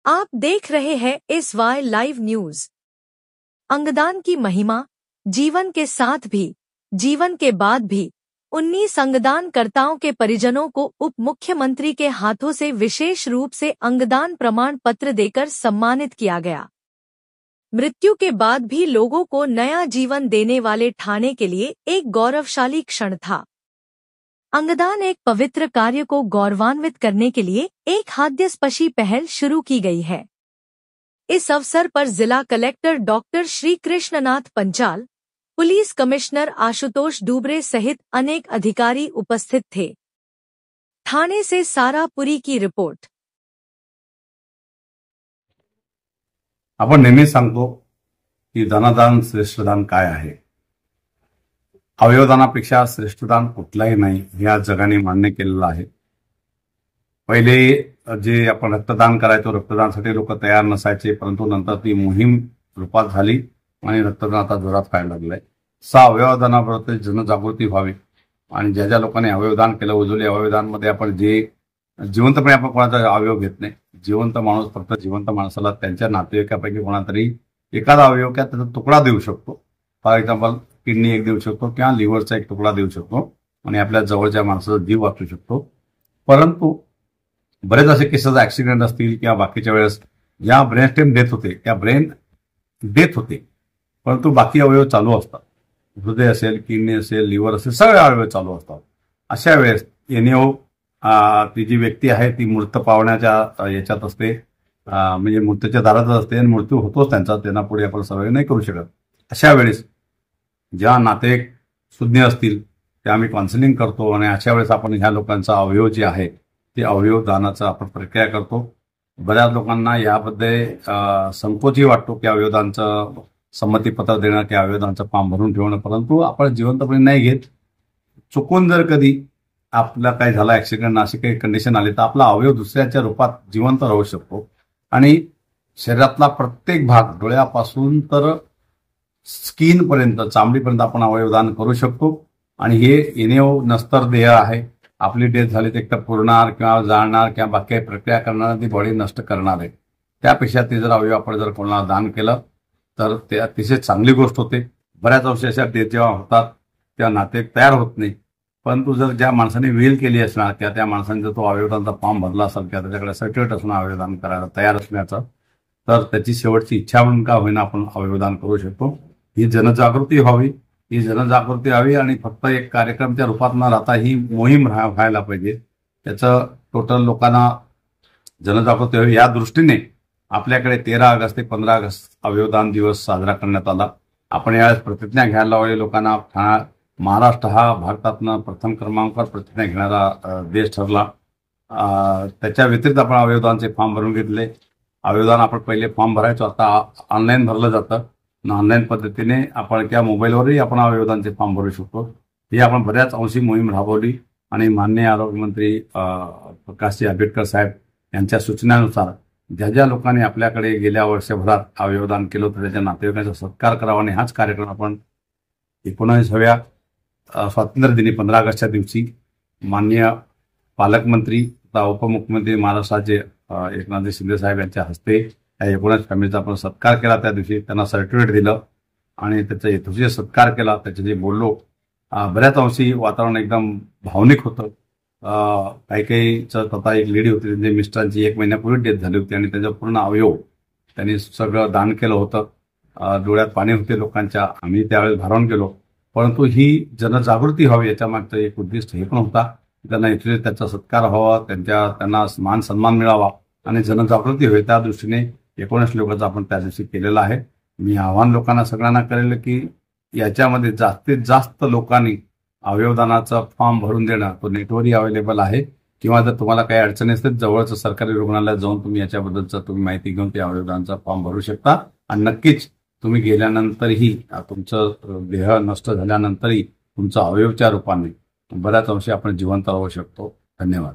आप देख रहे हैं SY लाइव न्यूज। अंगदान की महिमा, जीवन के साथ भी, जीवन के बाद भी। 19 अंगदानकर्ताओं के परिजनों को उप मुख्यमंत्री के हाथों से विशेष रूप से अंगदान प्रमाण पत्र देकर सम्मानित किया गया। मृत्यु के बाद भी लोगों को नया जीवन देने वाले ठाणे के लिए एक गौरवशाली क्षण था। अंगदान एक पवित्र कार्य को गौरवान्वित करने के लिए एक हास्यास्पद पहल शुरू की गई है। इस अवसर पर जिला collector doctor Shri Krishnanath Panchal, police commissioner Ashutosh Dubre सहित अनेक अधिकारी उपस्थित थे। ठाणे से सारा पुरी की रिपोर्ट। आपण नेहमी सांगतो की धनदान श्रेष्ठदान काय आहे। अवयवदानापेक्षा श्रेष्ठदान कुठलाही नाही हे आज जगाने मान्य केलेलं आहे। पहिले जे आपण रक्तदान करायचो, रक्तदानासाठी लोक तयार नसायचे, परंतु नंतर ती मोहीम रूपात झाली आणि रक्तदान आता जोरात व्हायला लागलंय। अवयवदानाबरोबर जनजागृती व्हावी आणि ज्या ज्या लोकांनी अवयवदान केलं, उजवले अवयवदानमध्ये आपण जे जिवंतपणे आपण कोणाचा अवयव घेत नाही, जिवंत माणूस फक्त जिवंत माणसाला त्यांच्या नातेवाईकापैकी कोणातरी एखादा अवयव किंवा त्याचा तुकडा देऊ शकतो। फॉर एक्झाम्पल किडनी एक देऊ शकतो किंवा लिव्हरचा एक तुकडा देऊ शकतो आणि आपल्या जवळच्या माणसाचा जीव वाचू शकतो। परंतु बरेच असे केसेस ऍक्सिडेंट असतील किंवा बाकीच्या वेळेस ज्या ब्रेन स्टेम डेथ होते त्या ब्रेन डेथ होते, परंतु बाकी अवयव चालू असतात। हृदय असेल, किडनी असेल, लिव्हर असेल, सगळे अवयव चालू असतात। अशा वेळेस एनओ ती जी व्यक्ती आहे ती मृत पावण्याच्या याच्यात असते, म्हणजे मृत्यूच्या दारातच असते आणि मृत्यू होतोच त्यांचा, त्यांना पुढे आपण सर्वाइव्ह नाही करू शकत। अशा वेळेस ज्या नातेवाईक सुज्ञ असतील ते आम्ही काउन्सिलिंग करतो आणि अशा वेळेस आपण ह्या लोकांचा अवयव जे आहे ते अवयव दानाचा आपण प्रक्रिया करतो। बऱ्याच लोकांना याबद्दल संकोचही वाटतो की अवयवदानचं संमतीपत्र देणं किंवा अवयवदानचं फॉर्म भरून ठेवणं, परंतु आपण जिवंतपणे नाही घेत। चुकून जर कधी आपला काही झाला ऍक्सिडेंट, अशी काही कंडिशन आली तर आपला अवयव दुसऱ्याच्या रूपात जिवंत राहू शकतो आणि शरीरातला प्रत्येक भाग डोळ्यापासून तर स्किन पर्यंत, चामडीपर्यंत आपण अवयवदान करू शकतो। आणि हे एनओ नस्तर देह आहे। आपली डेथ झाली तर एकतर पुरणार किंवा जाळणार किंवा बाकी प्रक्रिया करणार, ती बॉडी नष्ट करणार आहे। त्यापेक्षा ते जर अवयव आपण जर कोणाला दान केलं तर ते अतिशय चांगली गोष्ट होते। बऱ्याच वर्षी अशा डेथ जेव्हा होतात तेव्हा नातेवाईक तयार होत नाही, परंतु जर ज्या माणसाने विल केली असणार किंवा त्या माणसाने जर तो अवयवदानचा फॉर्म भरला असेल किंवा त्याच्याकडे सर्टिफिकेट असणं अवयवदान करायला तयार असण्याचं, तर त्याची शेवटची इच्छा म्हणून का होईना आपण अवयवदान करू शकतो। ही जनजागृती व्हावी आणि फक्त एक कार्यक्रमच्या रूपात न राहता ही मोहीम व्हायला पाहिजे। त्याचं टोटल लोकांना जनजागृती व्हावी या दृष्टीने आपल्याकडे 13 ऑगस्ट ते 15 ऑगस्ट अवयवदान दिवस साजरा करण्यात आला। आपण यावेळेस प्रतिज्ञा घ्यायला लावली लोकांना। महाराष्ट्र हा भारतातनं प्रथम क्रमांकावर प्रतिज्ञा घेणारा देश ठरला। त्याच्या व्यतिरिक्त आपण अवयवदानचे फॉर्म भरून घेतले। अवयवदान आपण पहिले फॉर्म भरायचो, आता ऑनलाईन भरलं जातं। ऑनलाईन पद्धतीने आपण किंवा मोबाईलवरही आपण अवयवदानचे फॉर्म भरू शकतो। ही आपण बऱ्याच अंशी मोहीम राबवली आणि माननीय आरोग्यमंत्री प्रकाशजी आंबेडकर साहेब यांच्या सूचनानुसार ज्या ज्या लोकांनी आपल्याकडे गेल्या वर्षभरात अवयवदान केलं होतं त्याच्या नातेवाईकांचा सत्कार करावा आणि हाच कार्यक्रम आपण 19व्या स्वातंत्र्य दिनी 15 ऑगस्टच्या दिवशी माननीय पालकमंत्री तथा उपमुख्यमंत्री महाराष्ट्राचे एकनाथ शिंदे साहेब यांच्या हस्ते या 19 फॅमिलीचा आपण सत्कार केला। त्या दिवशी त्यांना सर्टिफिकेट दिलं आणि त्याचा यथोचित सत्कार केला। त्याचे जे बोललो बऱ्याच अंशी वातावरण एकदम भावनिक होतं। काही एक लेडी होती, त्यांच्या मिस्टरांची 1 महिन्यापूर्वी डेथ झाली होती आणि त्याचं पूर्ण अवयव त्यांनी सगळं दान केलं होतं। डोळ्यात पाणी होते लोकांच्या, आम्ही त्यावेळेस भारावून गेलो। परंतु ही जनजागृती व्हावी याच्या मागचं एक उद्दिष्ट हे पण होता, त्यांना इथे त्याचा सत्कार व्हावा, त्यांना मान सन्मान मिळावा आणि जनजागृती होईल त्या दृष्टीने 19 लोकांचा आपण त्या दिवशी केलेला आहे। मी आव्हान लोकांना सगळ्यांना करेल की याच्यामध्ये जास्तीत जास्त लोकांनी अवयवदानाचा फॉर्म भरून देणं, तो नेटवरही अवेलेबल आहे किंवा जर तुम्हाला काही अडचणी असतील जवळचं सरकारी रुग्णालयात जाऊन तुम्ही याच्याबद्दलचं तुम्ही माहिती घेऊन ते अवयवदानाचा फॉर्म भरू शकता। आणि नक्कीच तुम्ही गेल्यानंतरही तुमचं देह नष्ट झाल्यानंतरही तुमचा अवयवच्या रूपाने बऱ्याच अंशी आपण जिवंत राहू शकतो। धन्यवाद।